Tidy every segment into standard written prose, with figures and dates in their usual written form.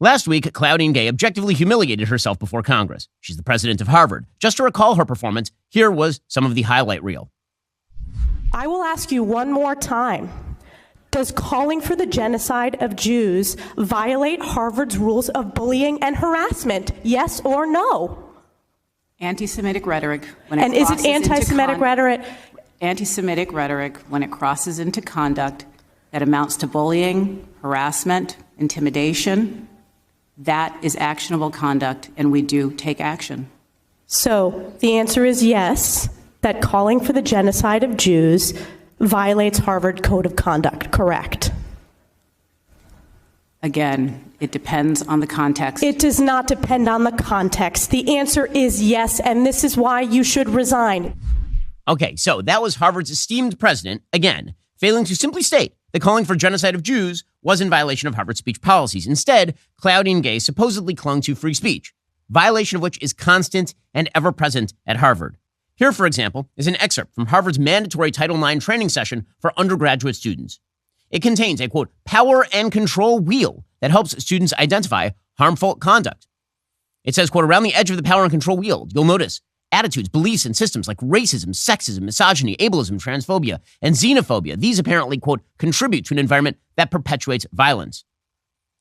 Last week, Claudine Gay objectively humiliated herself before Congress. She's the president of Harvard. Just to recall her performance, here was some of the highlight reel. I will ask you one more time. Does calling for the genocide of Jews violate Harvard's rules of bullying and harassment? Yes or no? Anti-Semitic rhetoric. And is it anti-Semitic rhetoric? Anti-Semitic rhetoric when it crosses into conduct that amounts to bullying, harassment, intimidation, that is actionable conduct, and we do take action. So the answer is yes, that calling for the genocide of Jews violates Harvard Code of Conduct, correct? Again, it depends on the context. It does not depend on the context. The answer is yes, and this is why you should resign. Okay, so that was Harvard's esteemed president, again, failing to simply state that calling for genocide of Jews was in violation of Harvard's speech policies. Instead, Claudine Gay supposedly clung to free speech, violation of which is constant and ever-present at Harvard. Here, for example, is an excerpt from Harvard's mandatory Title IX training session for undergraduate students. It contains a, quote, power and control wheel that helps students identify harmful conduct. It says, quote, around the edge of the power and control wheel, you'll notice attitudes, beliefs, and systems like racism, sexism, misogyny, ableism, transphobia, and xenophobia. These apparently, quote, contribute to an environment that perpetuates violence.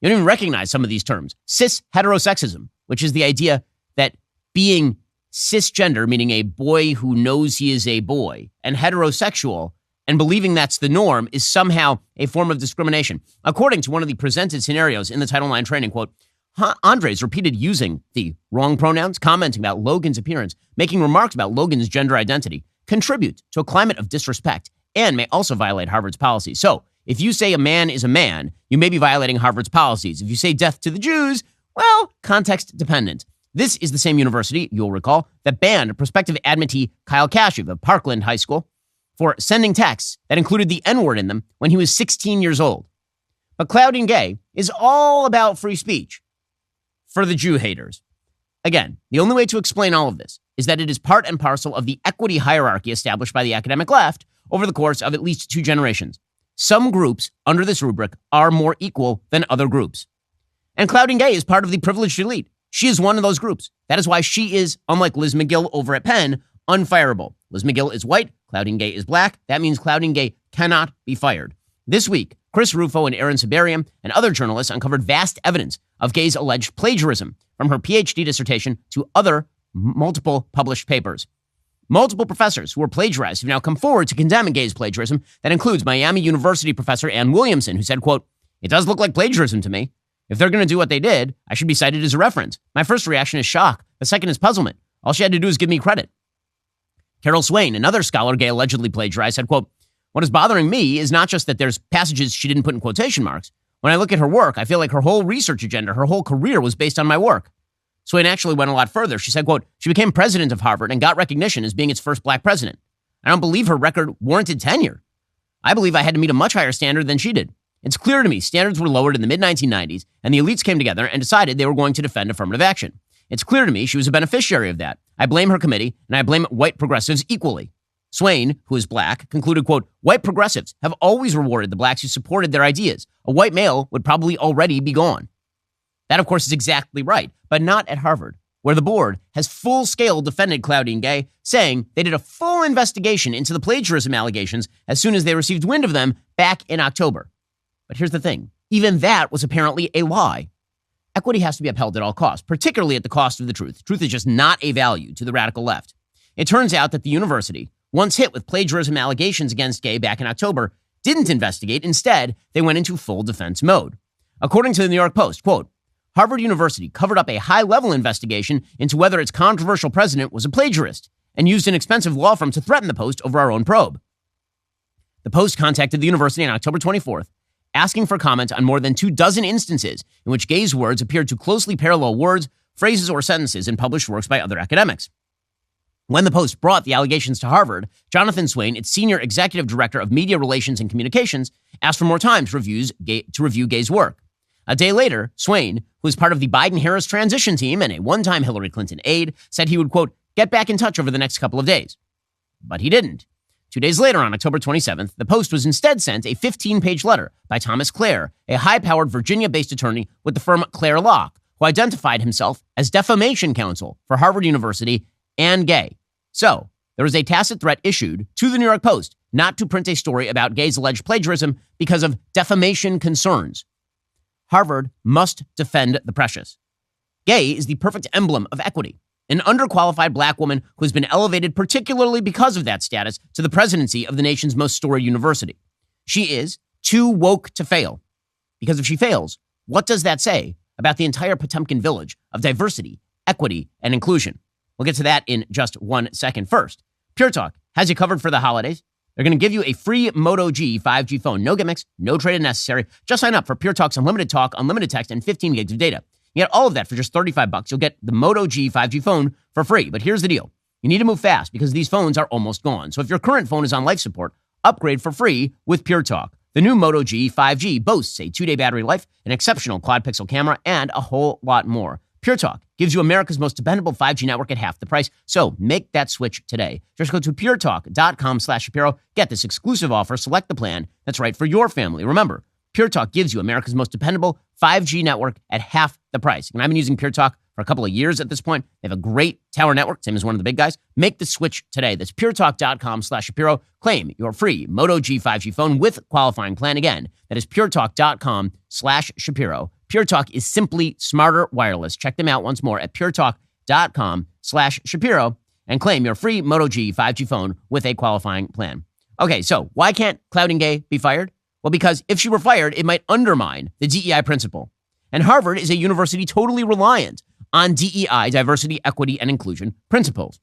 You don't even recognize some of these terms. Cis heterosexism, which is the idea that being cisgender, meaning a boy who knows he is a boy, and heterosexual, and believing that's the norm, is somehow a form of discrimination. According to one of the presented scenarios in the Title IX training, quote, Andres repeated using the wrong pronouns, commenting about Logan's appearance, making remarks about Logan's gender identity, contribute to a climate of disrespect, and may also violate Harvard's policies. So, if you say a man is a man, you may be violating Harvard's policies. If you say death to the Jews, well, context dependent. This is the same university, you'll recall, that banned prospective admittee Kyle Kashuv of Parkland High School for sending texts that included the N-word in them when he was 16 years old. But Claudine Gay is all about free speech for the Jew haters. Again, the only way to explain all of this is that it is part and parcel of the equity hierarchy established by the academic left over the course of at least 2 generations. Some groups under this rubric are more equal than other groups. And Claudine Gay is part of the privileged elite. She is one of those groups. That is why she is, unlike Liz McGill over at Penn, unfireable. Liz McGill is white, Claudine Gay is black. That means Claudine Gay cannot be fired. This week, Chris Rufo and Aaron Sabarium and other journalists uncovered vast evidence of Gay's alleged plagiarism, from her PhD dissertation to other multiple published papers. Multiple professors who were plagiarized have now come forward to condemn Gay's plagiarism. That includes Miami University professor Ann Williamson, who said, quote, it does look like plagiarism to me. If they're going to do what they did, I should be cited as a reference. My first reaction is shock. The second is puzzlement. All she had to do is give me credit. Carol Swain, another scholar Gay allegedly plagiarized, said, quote, what is bothering me is not just that there's passages she didn't put in quotation marks. When I look at her work, I feel like her whole research agenda, her whole career was based on my work. Swain actually went a lot further. She said, quote, she became president of Harvard and got recognition as being its first black president. I don't believe her record warranted tenure. I believe I had to meet a much higher standard than she did. It's clear to me standards were lowered in the mid-1990s, and the elites came together and decided they were going to defend affirmative action. It's clear to me she was a beneficiary of that. I blame her committee, and I blame white progressives equally. Swain, who is black, concluded, quote, white progressives have always rewarded the blacks who supported their ideas. A white male would probably already be gone. That, of course, is exactly right, but not at Harvard, where the board has full-scale defended Claudine Gay, saying they did a full investigation into the plagiarism allegations as soon as they received wind of them back in October. But here's the thing. Even that was apparently a lie. Equity has to be upheld at all costs, particularly at the cost of the truth. Truth is just not a value to the radical left. It turns out that the university, once hit with plagiarism allegations against Gay back in October, didn't investigate. Instead, they went into full defense mode. According to the New York Post, quote, Harvard University covered up a high-level investigation into whether its controversial president was a plagiarist and used an expensive law firm to threaten the Post over our own probe. The Post contacted the university on October 24th, asking for comment on more than 24 instances in which Gay's words appeared to closely parallel words, phrases, or sentences in published works by other academics. When the Post brought the allegations to Harvard, Jonathan Swain, its senior executive director of media relations and communications, asked for more time to review Gay's work. A day later, Swain, who is part of the Biden-Harris transition team and a one-time Hillary Clinton aide, said he would, quote, get back in touch over the next couple of days. But he didn't. 2 days later, on October 27th, the Post was instead sent a 15-page letter by Thomas Clare, a high-powered Virginia-based attorney with the firm Clare Locke, who identified himself as defamation counsel for Harvard University and Gay. So, there was a tacit threat issued to the New York Post not to print a story about Gay's alleged plagiarism because of defamation concerns. Harvard must defend the precious. Gay is the perfect emblem of equity, an underqualified black woman who has been elevated particularly because of that status to the presidency of the nation's most storied university. She is too woke to fail. Because if she fails, what does that say about the entire Potemkin village of diversity, equity, and inclusion? We'll get to that in just 1 second. First, Pure Talk has you covered for the holidays. They're going to give you a free Moto G 5G phone. No gimmicks, no trade-in necessary. Just sign up for Pure Talk's unlimited talk, unlimited text, and 15 gigs of data. You get all of that for just $35. You'll get the Moto G 5G phone for free. But here's the deal. You need to move fast because these phones are almost gone. So if your current phone is on life support, upgrade for free with Pure Talk. The new Moto G 5G boasts a 2-day battery life, an exceptional quad-pixel camera, and a whole lot more. Pure Talk gives you America's most dependable 5G network at half the price. So make that switch today. Just go to puretalk.com/Shapiro. Get this exclusive offer. Select the plan that's right for your family. Remember, Pure Talk gives you America's most dependable 5G network at half the price. And I've been using Pure Talk for a couple of years at this point. They have a great tower network, same as one of the big guys. Make the switch today. That's puretalk.com/Shapiro. Claim your free Moto G 5G phone with qualifying plan. Again, that is puretalk.com/Shapiro. Pure Talk is simply smarter wireless. Check them out once more at puretalk.com/Shapiro and claim your free Moto G 5G phone with a qualifying plan. Okay, so why can't Claudine Gay be fired? Well, because if she were fired, it might undermine the DEI principle. And Harvard is a university totally reliant on DEI, diversity, equity, and inclusion principles.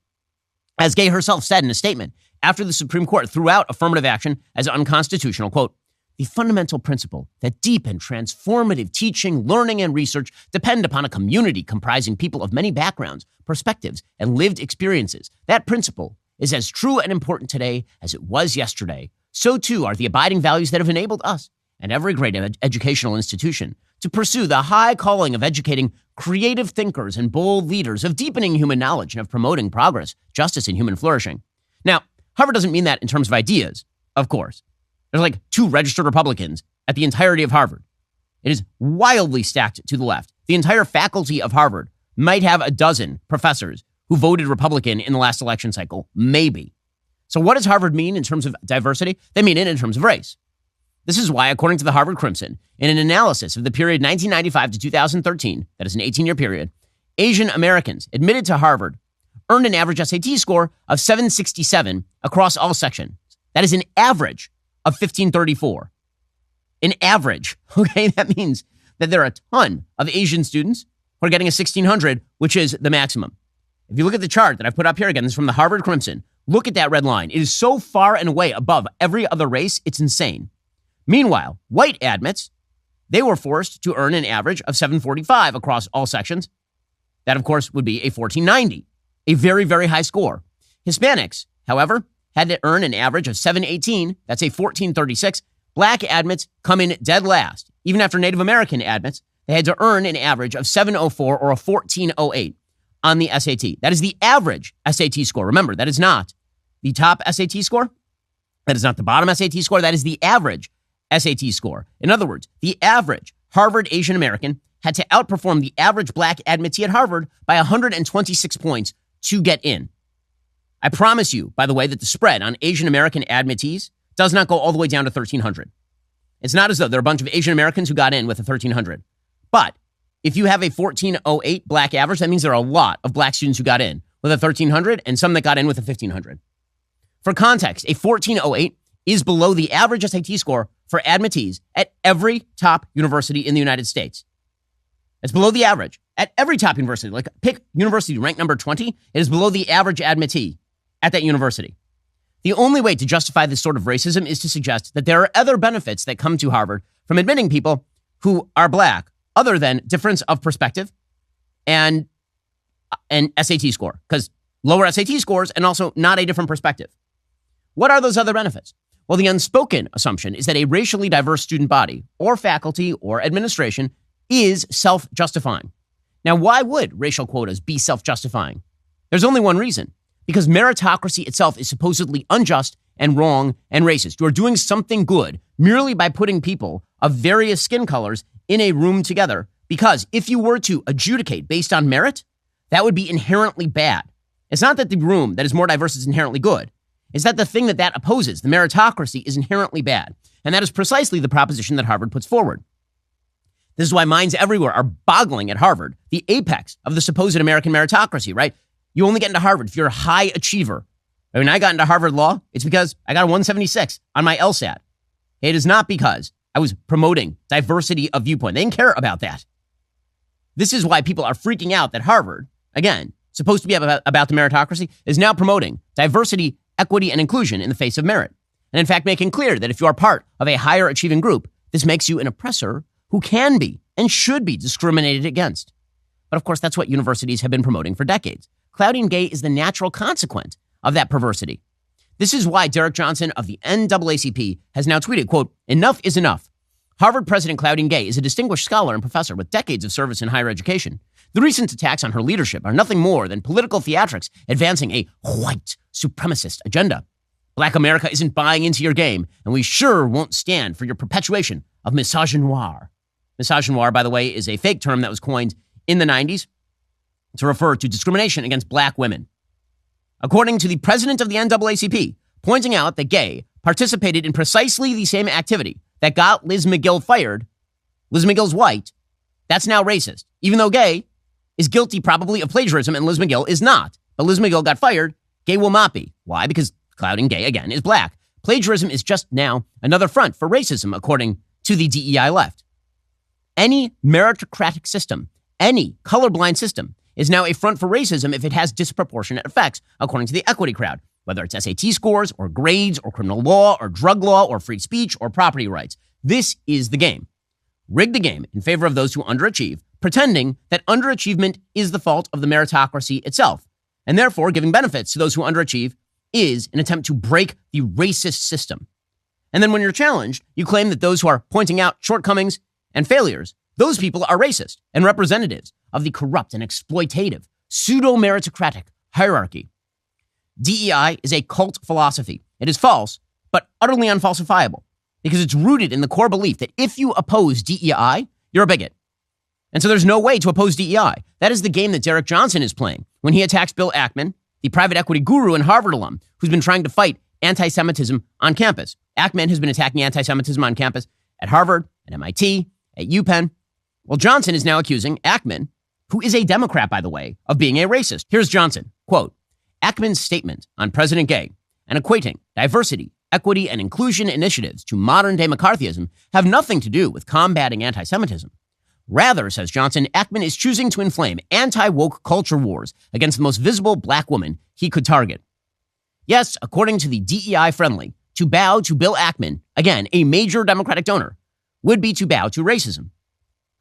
As Gay herself said in a statement after the Supreme Court threw out affirmative action as unconstitutional, quote, "The fundamental principle that deep and transformative teaching, learning, and research depend upon a community comprising people of many backgrounds, perspectives, and lived experiences. That principle is as true and important today as it was yesterday. So too are the abiding values that have enabled us and every great educational institution to pursue the high calling of educating creative thinkers and bold leaders, of deepening human knowledge, and of promoting progress, justice, and human flourishing." Now, Harvard doesn't mean that in terms of ideas, of course. There's like 2 registered Republicans at the entirety of Harvard. It is wildly stacked to the left. The entire faculty of Harvard might have a dozen professors who voted Republican in the last election cycle, maybe. So what does Harvard mean in terms of diversity? They mean it in terms of race. This is why, according to the Harvard Crimson, in an analysis of the period 1995 to 2013, that is an 18-year period, Asian Americans admitted to Harvard earned an average SAT score of 767 across all sections. That is an average of 1534. An average, okay? That means that there are a ton of Asian students who are getting a 1600, which is the maximum. If you look at the chart that I've put up here, again, this is from the Harvard Crimson, look at that red line. It is so far and away above every other race, it's insane. Meanwhile, white admits, they were forced to earn an average of 745 across all sections. That, of course, would be a 1490, a very, very high score. Hispanics, however, had to earn an average of 718. That's a 1436. Black admits come in dead last. Even after Native American admits, they had to earn an average of 704 or a 1408 on the SAT. That is the average SAT score. Remember, that is not the top SAT score. That is not the bottom SAT score. That is the average SAT score. In other words, the average Harvard Asian American had to outperform the average black admittee at Harvard by 126 points to get in. I promise you, by the way, that the spread on Asian American admittees does not go all the way down to 1,300. It's not as though there are a bunch of Asian Americans who got in with a 1,300. But if you have a 1408 black average, that means there are a lot of black students who got in with a 1,300 and some that got in with a 1,500. For context, a 1408 is below the average SAT score for admittees at every top university in the United States. It's below the average at every top university. Like, pick university ranked number 20, it is below the average admittee at that university. The only way to justify this sort of racism is to suggest that there are other benefits that come to Harvard from admitting people who are black, other than difference of perspective and SAT score, because lower SAT scores and also not a different perspective. What are those other benefits? Well, the unspoken assumption is that a racially diverse student body or faculty or administration is self-justifying. Now, why would racial quotas be self-justifying? There's only one reason. Because meritocracy itself is supposedly unjust and wrong and racist. You are doing something good merely by putting people of various skin colors in a room together, because if you were to adjudicate based on merit, that would be inherently bad. It's not that the room that is more diverse is inherently good. It's that the thing that opposes, the meritocracy, is inherently bad. And that is precisely the proposition that Harvard puts forward. This is why minds everywhere are boggling at Harvard, the apex of the supposed American meritocracy, right? You only get into Harvard if you're a high achiever. When I got into Harvard Law, it's because I got a 176 on my LSAT. It is not because I was promoting diversity of viewpoint. They didn't care about that. This is why people are freaking out that Harvard, again, supposed to be about the meritocracy, is now promoting diversity, equity, and inclusion in the face of merit. And in fact, making clear that if you are part of a higher achieving group, this makes you an oppressor who can be and should be discriminated against. But of course, that's what universities have been promoting for decades. Claudine Gay is the natural consequence of that perversity. This is why Derek Johnson of the NAACP has now tweeted, quote, "Enough is enough. Harvard President Claudine Gay is a distinguished scholar and professor with decades of service in higher education. The recent attacks on her leadership are nothing more than political theatrics advancing a white supremacist agenda. Black America isn't buying into your game, and we sure won't stand for your perpetuation of misogynoir." Misogynoir, by the way, is a fake term that was coined in the 90s to refer to discrimination against black women. According to the president of the NAACP, pointing out that Gay participated in precisely the same activity that got Liz McGill fired. Liz McGill's white. That's now racist, even though Gay is guilty probably of plagiarism and Liz McGill is not. But Liz McGill got fired. Gay will not be. Why? Because Claudine Gay, again, is black. Plagiarism is just now another front for racism, according to the DEI left. Any meritocratic system, any colorblind system, is now a front for racism if it has disproportionate effects, according to the equity crowd, whether it's SAT scores or grades or criminal law or drug law or free speech or property rights. This is the game. Rig the game in favor of those who underachieve, pretending that underachievement is the fault of the meritocracy itself, and therefore giving benefits to those who underachieve is an attempt to break the racist system. And then when you're challenged, you claim that those who are pointing out shortcomings and failures, those people are racist and representatives of the corrupt and exploitative pseudo-meritocratic hierarchy. DEI is a cult philosophy. It is false, but utterly unfalsifiable, because it's rooted in the core belief that if you oppose DEI, you're a bigot. And so there's no way to oppose DEI. That is the game that Derek Johnson is playing when he attacks Bill Ackman, the private equity guru and Harvard alum who's been trying to fight anti-Semitism on campus. Ackman has been attacking anti-Semitism on campus at Harvard, at MIT, at UPenn. Well, Johnson is now accusing Ackman, who is a Democrat, by the way, of being a racist. Here's Johnson, quote, "Ackman's statement on President Gay and equating diversity, equity, and inclusion initiatives to modern-day McCarthyism have nothing to do with combating anti-Semitism. Rather, says Johnson, Ackman is choosing to inflame anti-woke culture wars against the most visible black woman he could target. Yes, according to the DEI friendly, to bow to Bill Ackman, again, a major Democratic donor, would be to bow to racism.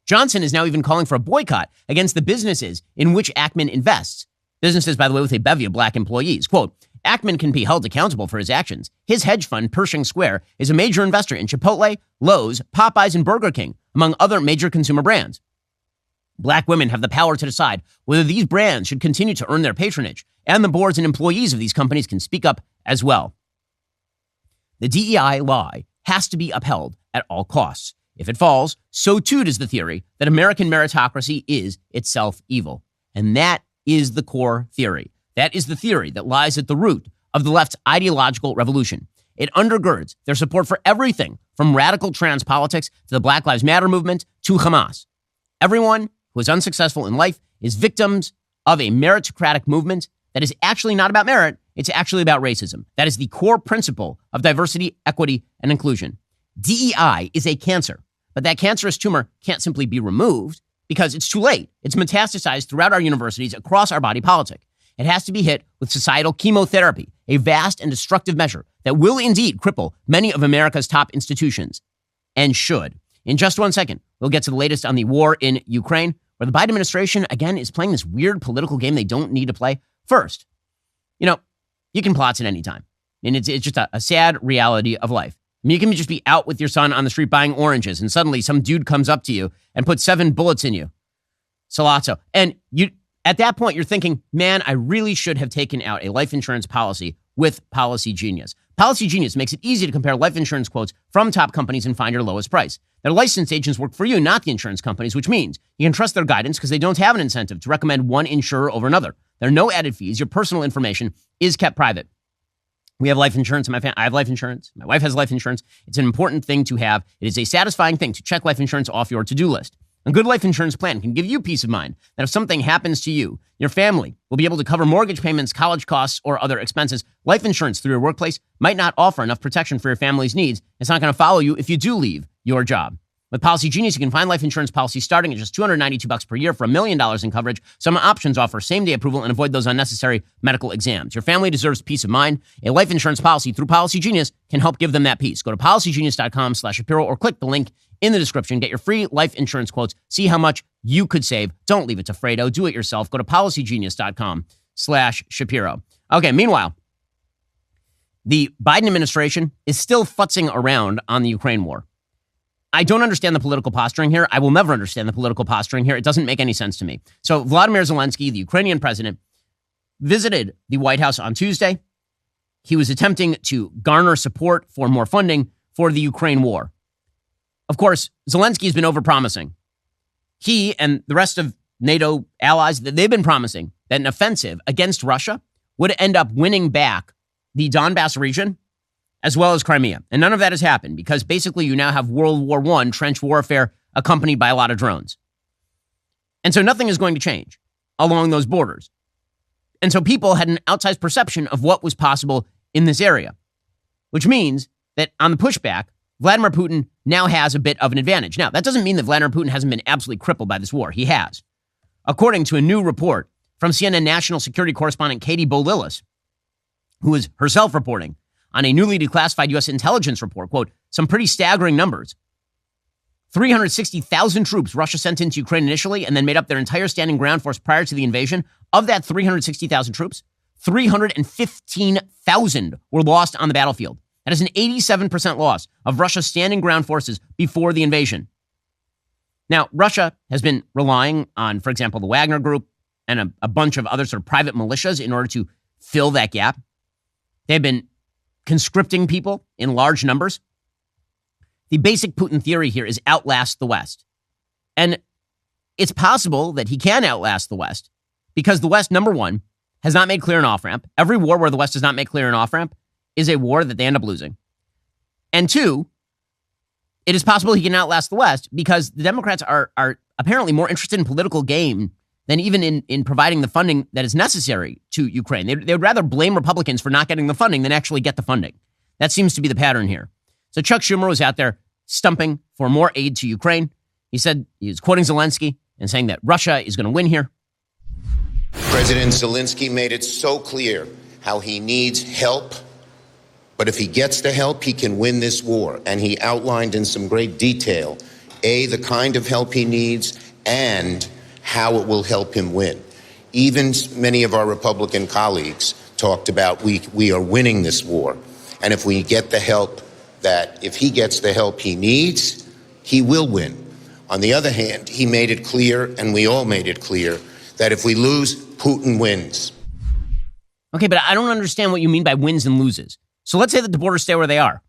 Johnson is now even calling for a boycott against the businesses in which Ackman invests. Businesses, by the way, with a bevy of black employees. Quote, Ackman can be held accountable for his actions. His hedge fund, Pershing Square, is a major investor in Chipotle, Lowe's, Popeyes, and Burger King, among other major consumer brands. Black women have the power to decide whether these brands should continue to earn their patronage, and the boards and employees of these companies can speak up as well. The DEI lie has to be upheld at all costs. If it falls, so too does the theory that American meritocracy is itself evil. And that is the core theory. That is the theory that lies at the root of the left's ideological revolution. It undergirds their support for everything from radical trans politics to the Black Lives Matter movement to Hamas. Everyone who is unsuccessful in life is victims of a meritocratic movement that is actually not about merit. It's actually about racism. That is the core principle of diversity, equity, and inclusion. DEI is a cancer, but that cancerous tumor can't simply be removed because it's too late. It's metastasized throughout our universities, across our body politic. It has to be hit with societal chemotherapy, a vast and destructive measure that will indeed cripple many of America's top institutions, and should. In just 1 second, we'll get to the latest on the war in Ukraine, where the Biden administration, again, is playing this weird political game they don't need to play. First, you can plot at any time. And it's just a sad reality of life. I mean, you can just be out with your son on the street buying oranges, and suddenly some dude comes up to you and puts 7 bullets in you. Salazzo. And at that point, you're thinking, man, I really should have taken out a life insurance policy with Policy Genius. Policy Genius makes it easy to compare life insurance quotes from top companies and find your lowest price. Their licensed agents work for you, not the insurance companies, which means you can trust their guidance because they don't have an incentive to recommend one insurer over another. There are no added fees. Your personal information is kept private. We have life insurance in my family. I have life insurance. My wife has life insurance. It's an important thing to have. It is a satisfying thing to check life insurance off your to-do list. A good life insurance plan can give you peace of mind that if something happens to you, your family will be able to cover mortgage payments, college costs, or other expenses. Life insurance through your workplace might not offer enough protection for your family's needs. It's not going to follow you if you do leave your job. With Policy Genius, you can find life insurance policies starting at just $292 per year for $1 million in coverage. Some options offer same-day approval and avoid those unnecessary medical exams. Your family deserves peace of mind. A life insurance policy through Policy Genius can help give them that peace. Go to policygenius.com/Shapiro or click the link in the description. Get your free life insurance quotes. See how much you could save. Don't leave it to Fredo. Do it yourself. Go to policygenius.com/Shapiro. Okay, meanwhile, the Biden administration is still futzing around on the Ukraine war. I don't understand the political posturing here. I will never understand the political posturing here. It doesn't make any sense to me. So Vladimir Zelensky, the Ukrainian president, visited the White House on Tuesday. He was attempting to garner support for more funding for the Ukraine war. Of course, Zelensky has been overpromising. He and the rest of NATO allies, they've been promising that an offensive against Russia would end up winning back the Donbass region as well as Crimea. And none of that has happened because basically you now have World War I trench warfare accompanied by a lot of drones. And so nothing is going to change along those borders. And so people had an outsized perception of what was possible in this area, which means that on the pushback, Vladimir Putin now has a bit of an advantage. Now, that doesn't mean that Vladimir Putin hasn't been absolutely crippled by this war. He has. According to a new report from CNN national security correspondent Katie Bolillis, who is herself reporting on a newly declassified U.S. intelligence report, quote, some pretty staggering numbers. 360,000 troops Russia sent into Ukraine initially and then made up their entire standing ground force prior to the invasion. Of that 360,000 troops, 315,000 were lost on the battlefield. That is an 87% loss of Russia's standing ground forces before the invasion. Now, Russia has been relying on, for example, the Wagner Group and a bunch of other sort of private militias in order to fill that gap. They've been conscripting people in large numbers. The basic Putin theory here is outlast the West. And it's possible that he can outlast the West because the West, number one, has not made clear an off-ramp. Every war where the West does not make clear an off-ramp is a war that they end up losing. And two, it is possible he can outlast the West because the Democrats are apparently more interested in political gain than even in providing the funding that is necessary to Ukraine. They would rather blame Republicans for not getting the funding than actually get the funding. That seems to be the pattern here. So Chuck Schumer was out there stumping for more aid to Ukraine. He said, he was quoting Zelensky and saying that Russia is going to win here. President Zelensky made it so clear how he needs help. But if he gets the help, he can win this war. And he outlined in some great detail, the kind of help he needs and how it will help him win. Even many of our Republican colleagues talked about we are winning this war. And if we get the help if he gets the help he needs, he will win. On the other hand, he made it clear, and we all made it clear, that if we lose, Putin wins. Okay, but I don't understand what you mean by wins and loses. So let's say that the borders stay where they are.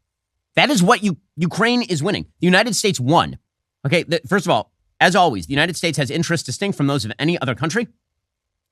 That is what Ukraine is winning. The United States won. Okay, first of all, as always, the United States has interests distinct from those of any other country.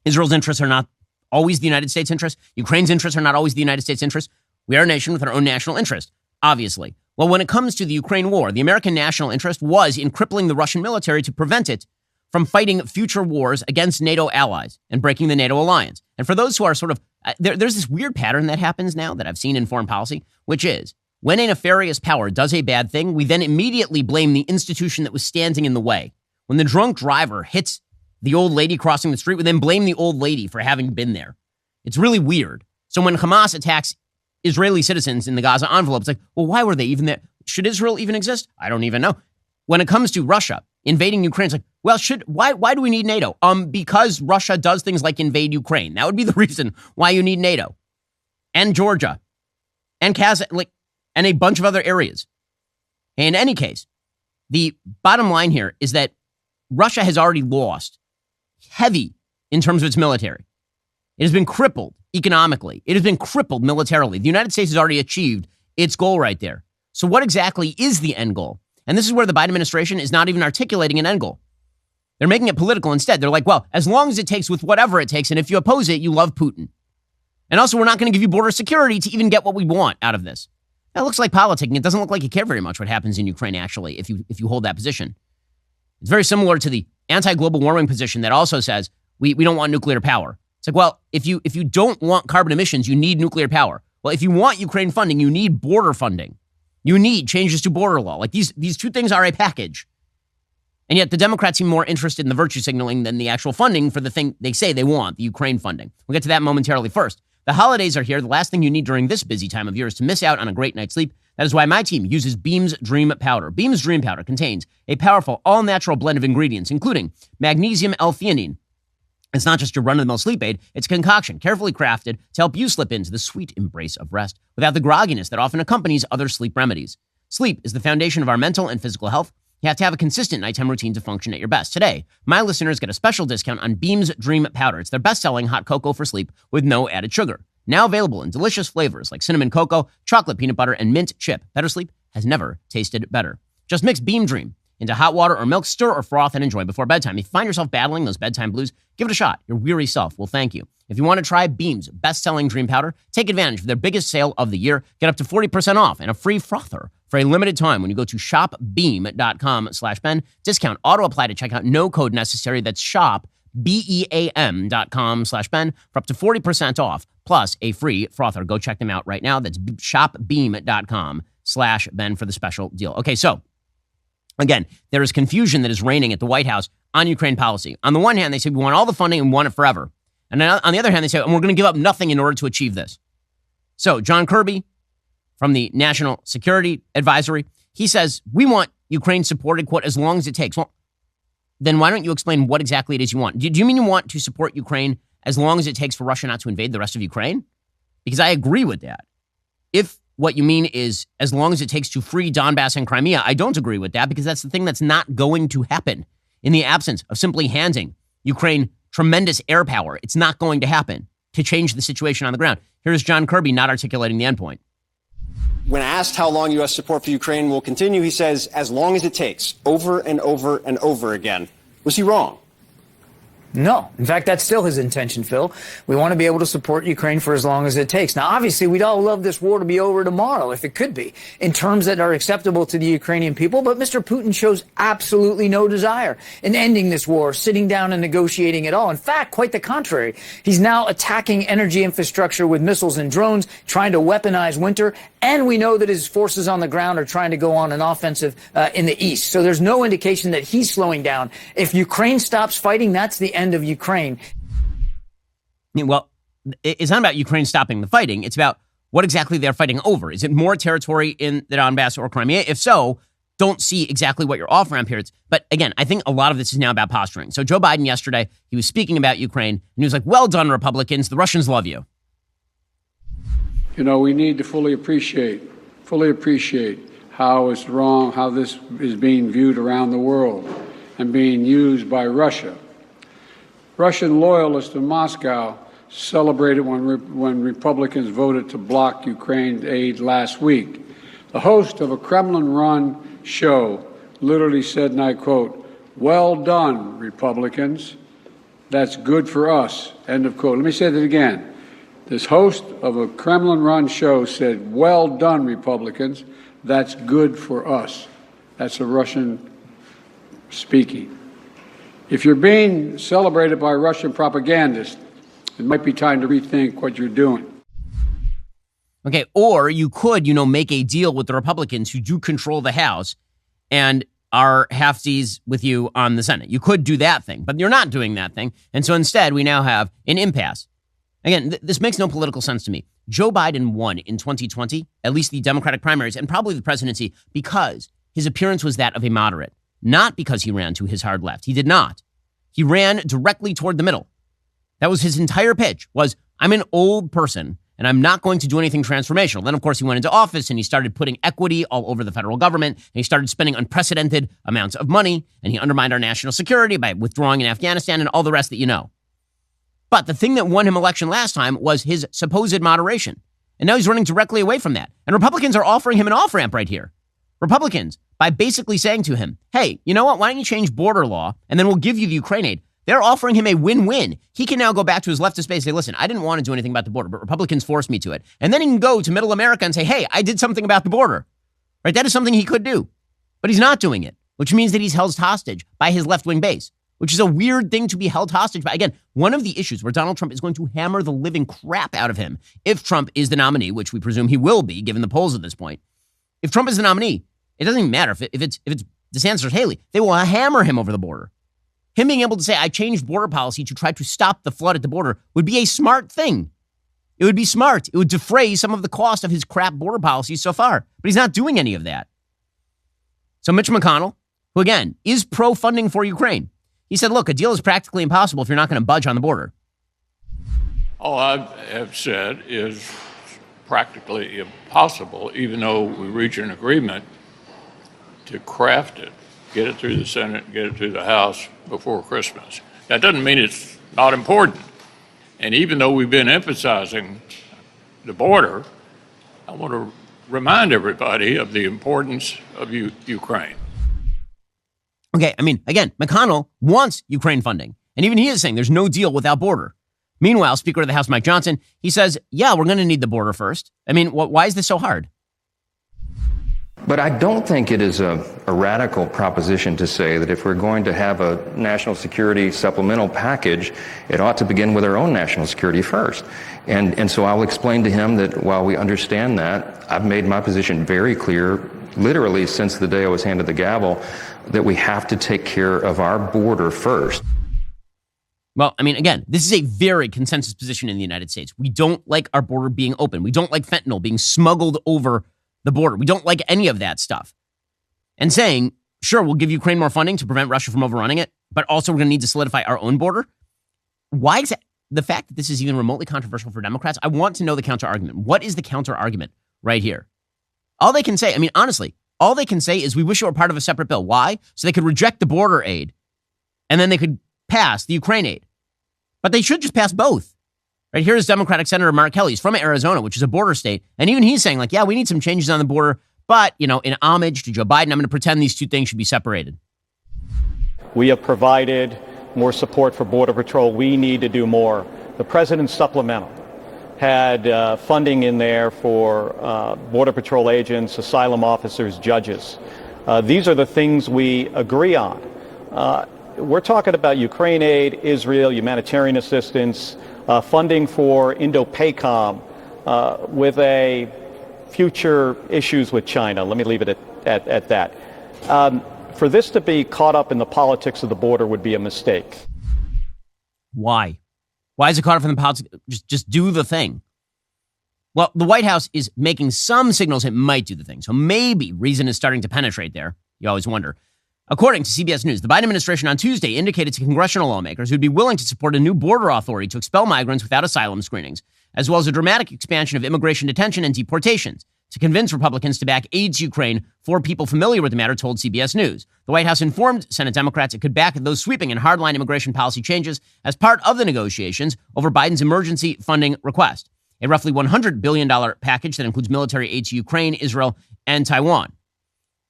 Israel's interests are not always the United States' interests. Ukraine's interests are not always the United States' interests. We are a nation with our own national interest, obviously. Well, when it comes to the Ukraine war, the American national interest was in crippling the Russian military to prevent it from fighting future wars against NATO allies and breaking the NATO alliance. And for those who are sort of, there's this weird pattern that happens now that I've seen in foreign policy, which is when a nefarious power does a bad thing, we then immediately blame the institution that was standing in the way. When the drunk driver hits the old lady crossing the street, we then blame the old lady for having been there. It's really weird. So when Hamas attacks Israeli citizens in the Gaza envelope, it's like, well, why were they even there? Should Israel even exist? I don't even know. When it comes to Russia invading Ukraine, it's like, well, why do we need NATO? Because Russia does things like invade Ukraine. That would be the reason why you need NATO. And Georgia. And and a bunch of other areas. In any case, the bottom line here is that Russia has already lost heavy in terms of its military. It has been crippled economically. It has been crippled militarily. The United States has already achieved its goal right there. So what exactly is the end goal? And this is where the Biden administration is not even articulating an end goal. They're making it political instead. They're like, well, as long as it takes with whatever it takes, and if you oppose it, you love Putin. And also, we're not going to give you border security to even get what we want out of this. That looks like politicking. It doesn't look like you care very much what happens in Ukraine, actually, if you hold that position. It's very similar to the anti-global warming position that also says we don't want nuclear power. It's like, well, if you don't want carbon emissions, you need nuclear power. Well, if you want Ukraine funding, you need border funding. You need changes to border law. Like these two things are a package. And yet the Democrats seem more interested in the virtue signaling than the actual funding for the thing they say they want, the Ukraine funding. We'll get to that momentarily. First, the holidays are here. The last thing you need during this busy time of year is to miss out on a great night's sleep. That is why my team uses Beam's Dream Powder. Beam's Dream Powder contains a powerful, all-natural blend of ingredients, including magnesium L-theanine. It's not just your run-of-the-mill sleep aid. It's a concoction carefully crafted to help you slip into the sweet embrace of rest without the grogginess that often accompanies other sleep remedies. Sleep is the foundation of our mental and physical health. You have to have a consistent nighttime routine to function at your best. Today, my listeners get a special discount on Beam's Dream Powder. It's their best-selling hot cocoa for sleep with no added sugar. Now available in delicious flavors like cinnamon cocoa, chocolate peanut butter, and mint chip. Better sleep has never tasted better. Just mix Beam Dream into hot water or milk, stir or froth, and enjoy before bedtime. If you find yourself battling those bedtime blues, give it a shot. Your weary self will thank you. If you want to try Beam's best-selling Dream Powder, take advantage of their biggest sale of the year. Get up to 40% off and a free frother for a limited time when you go to shopbeam.com/Ben. Discount auto-apply to checkout. No code necessary. That's shopbeam.com/Ben for up to 40% off, plus a free frother. Go check them out right now. That's shopbeam.com/Ben for the special deal. Okay, so again, there is confusion that is reigning at the White House on Ukraine policy. On the one hand, they say we want all the funding and we want it forever. And then on the other hand, they say, and we're going to give up nothing in order to achieve this. So John Kirby from the National Security Advisory, he says, we want Ukraine supported, quote, as long as it takes. Well, then why don't you explain what exactly it is you want? Do you mean you want to support Ukraine as long as it takes for Russia not to invade the rest of Ukraine? Because I agree with that. If what you mean is as long as it takes to free Donbass and Crimea, I don't agree with that because that's the thing that's not going to happen. In the absence of simply handing Ukraine tremendous air power, it's not going to happen to change the situation on the ground. Here's John Kirby not articulating the endpoint. When asked how long U.S. support for Ukraine will continue, he says, as long as it takes, over and over and over again. Was he wrong? No. In fact, that's still his intention, Phil. We want to be able to support Ukraine for as long as it takes. Now, obviously, we'd all love this war to be over tomorrow, if it could be, in terms that are acceptable to the Ukrainian people. But Mr. Putin shows absolutely no desire in ending this war, sitting down and negotiating at all. In fact, quite the contrary. He's now attacking energy infrastructure with missiles and drones, trying to weaponize winter. And we know that his forces on the ground are trying to go on an offensive in the east. So there's no indication that he's slowing down. If Ukraine stops fighting, that's the end of Ukraine. Well, it's not about Ukraine stopping the fighting. It's about what exactly they're fighting over. Is it more territory in the Donbass or Crimea? If so, don't see exactly what your off-ramp periods. But again, I think a lot of this is now about posturing. So Joe Biden yesterday, he was speaking about Ukraine, and he was like, well done, Republicans. The Russians love you. You know, we need to fully appreciate how it's wrong, how this is being viewed around the world and being used by Russia. Russian loyalists in Moscow celebrated when Republicans voted to block Ukraine's aid last week. The host of a Kremlin-run show literally said, and I quote, "Well done, Republicans. That's good for us." End of quote. Let me say that again. This host of a Kremlin-run show said, "Well done, Republicans. That's good for us." That's a Russian speaking. If you're being celebrated by Russian propagandists, it might be time to rethink what you're doing. Okay, or you could, make a deal with the Republicans who do control the House and are halfsies with you on the Senate. You could do that thing, but you're not doing that thing. And so instead, we now have an impasse. Again, this makes no political sense to me. Joe Biden won in 2020, at least the Democratic primaries, and probably the presidency, because his appearance was that of a moderate, not because he ran to his hard left. He did not. He ran directly toward the middle. That was his entire pitch, was, I'm an old person, and I'm not going to do anything transformational. Then, of course, he went into office, and he started putting equity all over the federal government, and he started spending unprecedented amounts of money, and he undermined our national security by withdrawing in Afghanistan and all the rest that you know. But the thing that won him election last time was his supposed moderation. And now he's running directly away from that. And Republicans are offering him an off-ramp right here. Republicans, by basically saying to him, hey, you know what? Why don't you change border law and then we'll give you the Ukraine aid? They're offering him a win-win. He can now go back to his leftist base and say, listen, I didn't want to do anything about the border, but Republicans forced me to it. And then he can go to middle America and say, hey, I did something about the border. Right? That is something he could do. But he's not doing it, which means that he's held hostage by his left-wing base, which is a weird thing to be held hostage by. Again, one of the issues where Donald Trump is going to hammer the living crap out of him if Trump is the nominee, which we presume he will be, given the polls at this point. If Trump is the nominee, it doesn't even matter if it's DeSantis or Haley. They will hammer him over the border. Him being able to say, I changed border policy to try to stop the flood at the border would be a smart thing. It would be smart. It would defray some of the cost of his crap border policies so far. But he's not doing any of that. So Mitch McConnell, who again is pro-funding for Ukraine, he said, look, a deal is practically impossible if you're not going to budge on the border. All I have said is practically impossible, even though we reach an agreement, to craft it, get it through the Senate, get it through the House before Christmas. That doesn't mean it's not important. And even though we've been emphasizing the border, I want to remind everybody of the importance of Ukraine. Okay, I mean, again, McConnell wants Ukraine funding. And even he is saying there's no deal without border. Meanwhile, Speaker of the House Mike Johnson, he says, yeah, we're going to need the border first. I mean, why is this so hard? But I don't think it is a radical proposition to say that if we're going to have a national security supplemental package, it ought to begin with our own national security first. And so I'll explain to him that while we understand that, I've made my position very clear, literally since the day I was handed the gavel, that we have to take care of our border first. Well, I mean, again, this is a very consensus position in the United States. We don't like our border being open. We don't like fentanyl being smuggled over the border. We don't like any of that stuff. And saying, sure, we'll give Ukraine more funding to prevent Russia from overrunning it, but also we're going to need to solidify our own border. Why is that? The fact that this is even remotely controversial for Democrats, I want to know the counter argument. What is the counter argument right here? All they can say, I mean, honestly, all they can say is we wish it were part of a separate bill. Why? So they could reject the border aid and then they could pass the Ukraine aid. But they should just pass both. Right, here's Democratic Senator Mark Kelly. He's from Arizona, which is a border state. And even he's saying, like, yeah, we need some changes on the border. But, you know, in homage to Joe Biden, I'm going to pretend these two things should be separated. We have provided more support for Border Patrol. We need to do more. The President's supplemental had funding in there for Border Patrol agents, asylum officers, judges. These are the things we agree on. We're talking about Ukraine aid, Israel, humanitarian assistance, funding for Indo-PACOM with a future issues with China. Let me leave it at that. For this to be caught up in the politics of the border would be a mistake. Why? Why is it caught up in the politics? Just do the thing. Well, the White House is making some signals it might do the thing. So maybe reason is starting to penetrate there. You always wonder. According to CBS News, the Biden administration on Tuesday indicated to congressional lawmakers who'd be willing to support a new border authority to expel migrants without asylum screenings, as well as a dramatic expansion of immigration detention and deportations, to convince Republicans to back aid to Ukraine. Four people familiar with the matter told CBS News. The White House informed Senate Democrats it could back those sweeping and hardline immigration policy changes as part of the negotiations over Biden's emergency funding request, a roughly $100 billion package that includes military aid to Ukraine, Israel, and Taiwan.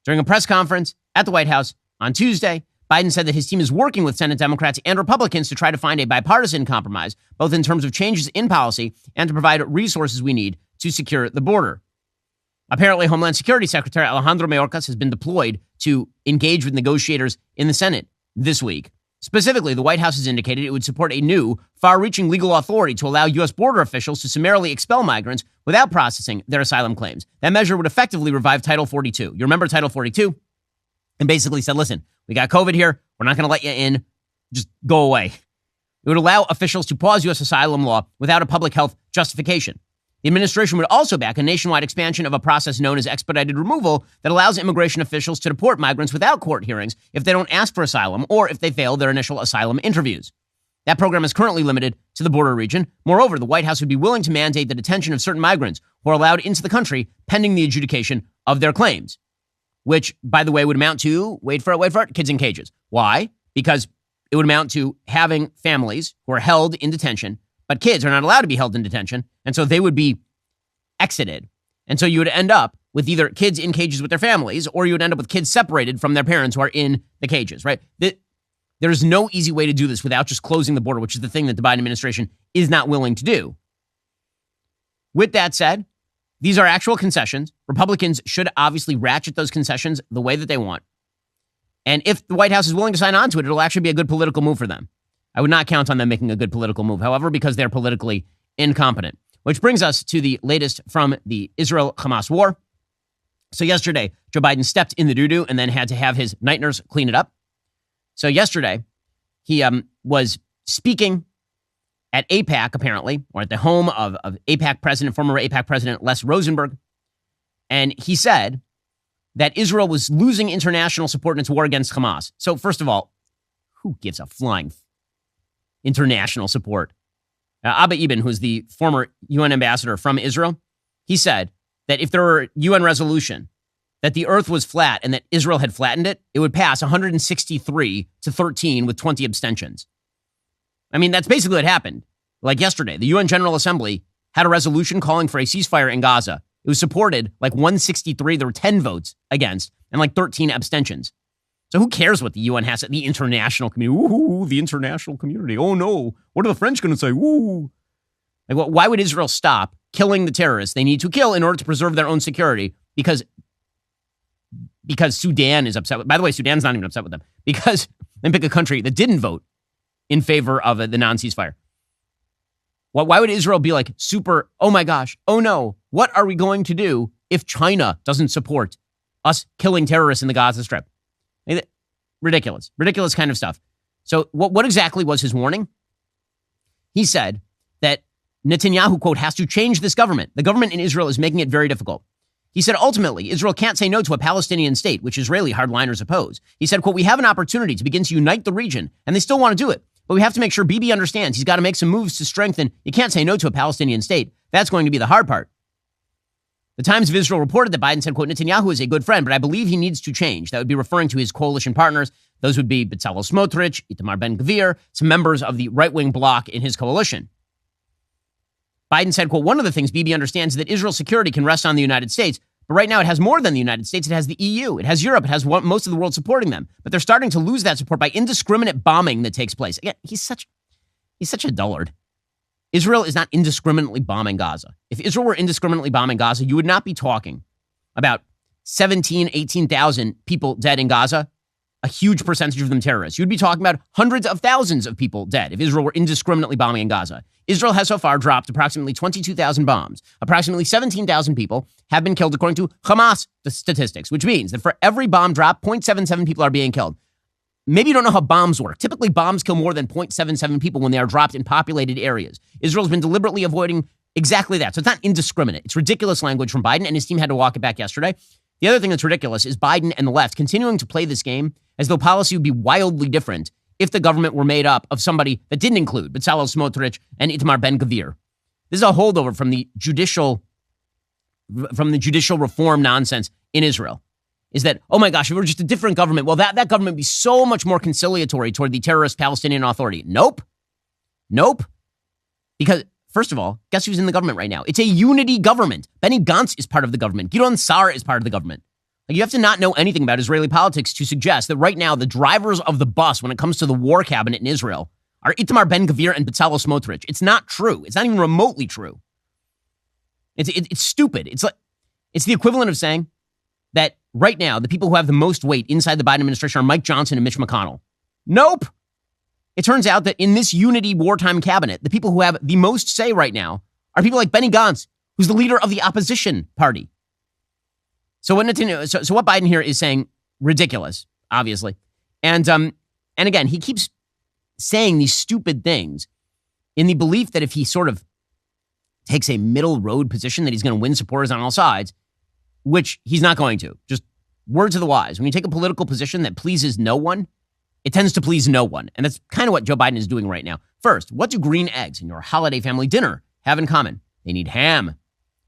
During a press conference at the White House on Tuesday, Biden said that his team is working with Senate Democrats and Republicans to try to find a bipartisan compromise, both in terms of changes in policy and to provide resources we need to secure the border. Apparently, Homeland Security Secretary Alejandro Mayorkas has been deployed to engage with negotiators in the Senate this week. Specifically, the White House has indicated it would support a new, far-reaching legal authority to allow U.S. border officials to summarily expel migrants without processing their asylum claims. That measure would effectively revive Title 42. You remember Title 42? And basically said, listen, we got COVID here. We're not going to let you in. Just go away. It would allow officials to pause U.S. asylum law without a public health justification. The administration would also back a nationwide expansion of a process known as expedited removal that allows immigration officials to deport migrants without court hearings if they don't ask for asylum or if they fail their initial asylum interviews. That program is currently limited to the border region. Moreover, the White House would be willing to mandate the detention of certain migrants who are allowed into the country pending the adjudication of their claims, which, by the way, would amount to, wait for it, kids in cages. Why? Because it would amount to having families who are held in detention, but kids are not allowed to be held in detention, and so they would be exited. And so you would end up with either kids in cages with their families, or you would end up with kids separated from their parents who are in the cages, right? There's no easy way to do this without just closing the border, which is the thing that the Biden administration is not willing to do. With that said, these are actual concessions. Republicans should obviously ratchet those concessions the way that they want. And if the White House is willing to sign on to it, it'll actually be a good political move for them. I would not count on them making a good political move, however, because they're politically incompetent. Which brings us to the latest from the Israel-Hamas war. So yesterday, Joe Biden stepped in the doo-doo and then had to have his night nurse clean it up. So yesterday, he was speaking at AIPAC, apparently, or at the home of AIPAC president, former AIPAC president Les Rosenberg. And he said that Israel was losing international support in its war against Hamas. So first of all, who gives a flying international support? Abba Eban, who's the former UN ambassador from Israel, he said that if there were a UN resolution that the earth was flat and that Israel had flattened it, it would pass 163 to 13 with 20 abstentions. I mean, that's basically what happened. Like yesterday, the UN General Assembly had a resolution calling for a ceasefire in Gaza. It was supported like 163. There were 10 votes against and like 13 abstentions. So who cares what the UN has? The international community. Ooh, the international community. Oh, no. What are the French going to say? Ooh. Like, why would Israel stop killing the terrorists they need to kill in order to preserve their own security? Because Sudan is upset. By the way, Sudan's not even upset with them. Because they pick a country that didn't vote in favor of the non-ceasefire. Why would Israel be like super, oh my gosh, oh no, what are we going to do if China doesn't support us killing terrorists in the Gaza Strip? Ridiculous kind of stuff. So what exactly was his warning? He said that Netanyahu, quote, has to change this government. The government in Israel is making it very difficult. He said, ultimately, Israel can't say no to a Palestinian state, which Israeli hardliners oppose. He said, quote, we have an opportunity to begin to unite the region, and they still want to do it. But we have to make sure Bibi understands he's got to make some moves to strengthen. You can't say no to a Palestinian state. That's going to be the hard part. The Times of Israel reported that Biden said, quote, Netanyahu is a good friend, but I believe he needs to change. That would be referring to his coalition partners. Those would be Bezalel Smotrich, Itamar Ben-Gvir, some members of the right-wing bloc in his coalition. Biden said, quote, one of the things Bibi understands is that Israel's security can rest on the United States, but right now it has more than the United States. It has the EU. It has Europe. It has most of the world supporting them. But they're starting to lose that support by indiscriminate bombing that takes place. Again, he's such a dullard. Israel is not indiscriminately bombing Gaza. If Israel were indiscriminately bombing Gaza, you would not be talking about 18,000 people dead in Gaza, a huge percentage of them terrorists. You'd be talking about hundreds of thousands of people dead if Israel were indiscriminately bombing in Gaza. Israel has so far dropped approximately 22,000 bombs. Approximately 17,000 people have been killed according to Hamas statistics, which means that for every bomb drop, 0.77 people are being killed. Maybe you don't know how bombs work. Typically, bombs kill more than 0.77 people when they are dropped in populated areas. Israel's been deliberately avoiding exactly that. So it's not indiscriminate. It's ridiculous language from Biden, and his team had to walk it back yesterday. The other thing that's ridiculous is Biden and the left continuing to play this game as though policy would be wildly different if the government were made up of somebody that didn't include Bezalel Smotrich and Itamar Ben-Gvir. This is a holdover from the judicial reform nonsense in Israel. Is that, oh my gosh, if it were just a different government, well, that government would be so much more conciliatory toward the terrorist Palestinian Authority. Nope. Because, first of all, guess who's in the government right now? It's a unity government. Benny Gantz is part of the government. Gideon Sa'ar is part of the government. Like, you have to not know anything about Israeli politics to suggest that right now the drivers of the bus when it comes to the war cabinet in Israel are Itamar Ben-Gvir and Bezalel Smotrich. It's not true. It's not even remotely true. It's stupid. It's the equivalent of saying that right now, the people who have the most weight inside the Biden administration are Mike Johnson and Mitch McConnell. Nope. It turns out that in this unity wartime cabinet, the people who have the most say right now are people like Benny Gantz, who's the leader of the opposition party. So what Biden here is saying, ridiculous, obviously. And again, he keeps saying these stupid things in the belief that if he sort of takes a middle road position, that he's going to win supporters on all sides, which he's not going to. Just word to the wise. When you take a political position that pleases no one, it tends to please no one. And that's kind of what Joe Biden is doing right now. First, what do green eggs in your holiday family dinner have in common? They need ham.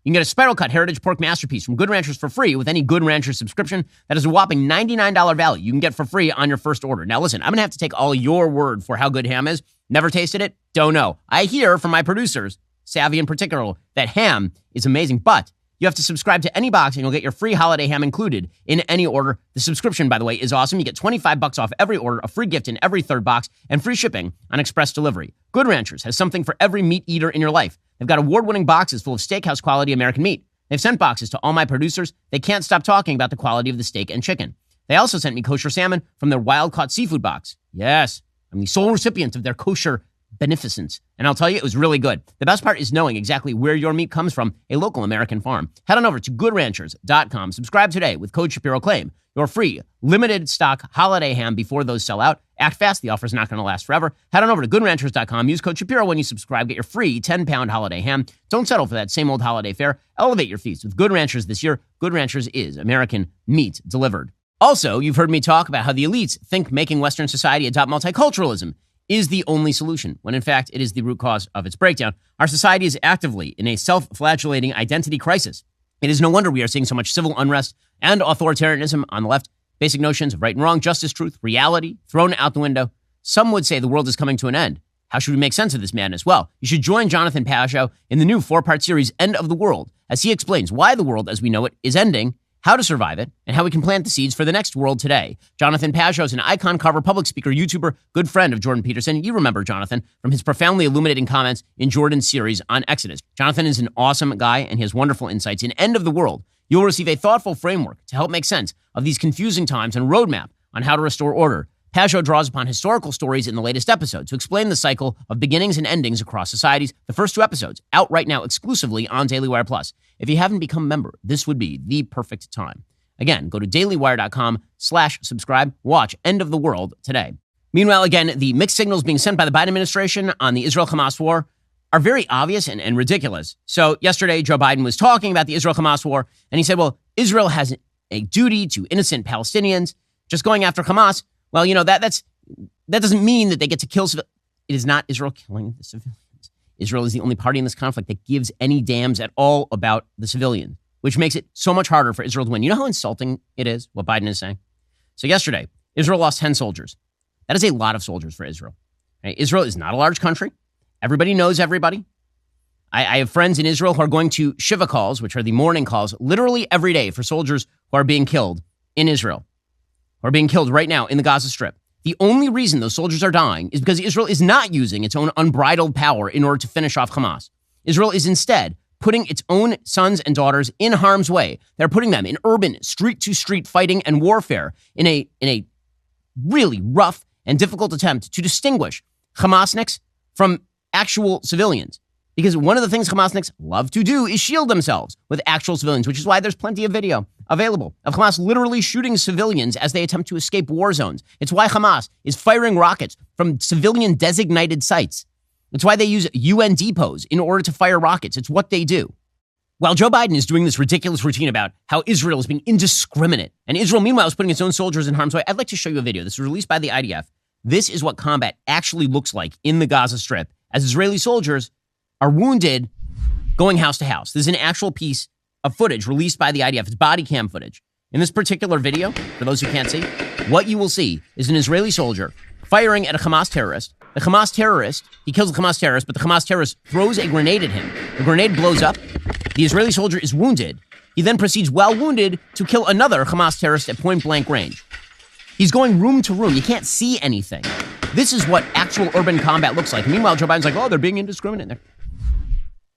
You can get a Spiral Cut Heritage Pork Masterpiece from Good Ranchers for free with any Good Ranchers subscription. That is a whopping $99 value you can get for free on your first order. Now listen, I'm going to have to take all your word for how good ham is. Never tasted it? Don't know. I hear from my producers, Savvy in particular, that ham is amazing, but you have to subscribe to any box and you'll get your free holiday ham included in any order. The subscription, by the way, is awesome. You get $25 off every order, a free gift in every third box, and free shipping on express delivery. Good Ranchers has something for every meat eater in your life. They've got award-winning boxes full of steakhouse quality American meat. They've sent boxes to all my producers. They can't stop talking about the quality of the steak and chicken. They also sent me kosher salmon from their wild-caught seafood box. Yes, I'm the sole recipient of their kosher beneficence. And I'll tell you, it was really good. The best part is knowing exactly where your meat comes from, a local American farm. Head on over to goodranchers.com. Subscribe today with code Shapiro. Claim your free limited stock holiday ham before those sell out. Act fast. The offer is not going to last forever. Head on over to goodranchers.com. Use code Shapiro when you subscribe. Get your free 10-pound holiday ham. Don't settle for that same old holiday fare. Elevate your feast with Good Ranchers this year. Good Ranchers is American meat delivered. Also, you've heard me talk about how the elites think making Western society adopt multiculturalism is the only solution, when in fact it is the root cause of its breakdown. Our society is actively in a self-flagellating identity crisis. It is no wonder we are seeing so much civil unrest and authoritarianism on the left. Basic notions of right and wrong, justice, truth, reality, thrown out the window. Some would say the world is coming to an end. How should we make sense of this madness? Well, you should join Jonathan Pajot in the new 4-part series, End of the World, as he explains why the world as we know it is ending, how to survive it, and how we can plant the seeds for the next world today. Jonathan Pajot is an icon cover public speaker, YouTuber, good friend of Jordan Peterson. You remember Jonathan from his profoundly illuminating comments in Jordan's series on Exodus. Jonathan is an awesome guy, and he has wonderful insights. In End of the World, you'll receive a thoughtful framework to help make sense of these confusing times and roadmap on how to restore order. Pajot draws upon historical stories in the latest episode to explain the cycle of beginnings and endings across societies. The first 2 episodes out right now exclusively on Daily Wire Plus. If you haven't become a member, this would be the perfect time. Again, go to dailywire.com/subscribe. Watch End of the World today. Meanwhile, again, the mixed signals being sent by the Biden administration on the Israel-Hamas war are very obvious and ridiculous. So yesterday, Joe Biden was talking about the Israel-Hamas war, and he said, well, Israel has a duty to innocent Palestinians. Just going after Hamas, well, you know, that doesn't mean that they get to kill civilians. It is not Israel killing the civilians. Israel is the only party in this conflict that gives any damns at all about the civilians, which makes it so much harder for Israel to win. You know how insulting it is, what Biden is saying? So yesterday, Israel lost 10 soldiers. That is a lot of soldiers for Israel. Right? Israel is not a large country. Everybody knows everybody. I have friends in Israel who are going to Shiva calls, which are the mourning calls, literally every day for soldiers who are being killed in Israel, who are being killed right now in the Gaza Strip. The only reason those soldiers are dying is because Israel is not using its own unbridled power in order to finish off Hamas. Israel is instead putting its own sons and daughters in harm's way. They're putting them in urban, street-to-street fighting and warfare in a really rough and difficult attempt to distinguish Hamasniks from actual civilians. Because one of the things Hamasniks love to do is shield themselves with actual civilians, which is why there's plenty of video available of Hamas literally shooting civilians as they attempt to escape war zones. It's why Hamas is firing rockets from civilian-designated sites. It's why they use UN depots in order to fire rockets. It's what they do. While Joe Biden is doing this ridiculous routine about how Israel is being indiscriminate, and Israel, meanwhile, is putting its own soldiers in harm's way, I'd like to show you a video. This was released by the IDF. This is what combat actually looks like in the Gaza Strip as Israeli soldiers are wounded going house to house. This is an actual piece of footage released by the IDF. It's body cam footage. In this particular video, for those who can't see, what you will see is an Israeli soldier firing at a Hamas terrorist. The Hamas terrorist, he kills the Hamas terrorist, but the Hamas terrorist throws a grenade at him. The grenade blows up. The Israeli soldier is wounded. He then proceeds, while wounded, to kill another Hamas terrorist at point-blank range. He's going room to room. You can't see anything. This is what actual urban combat looks like. Meanwhile, Joe Biden's like, oh, they're being indiscriminate there.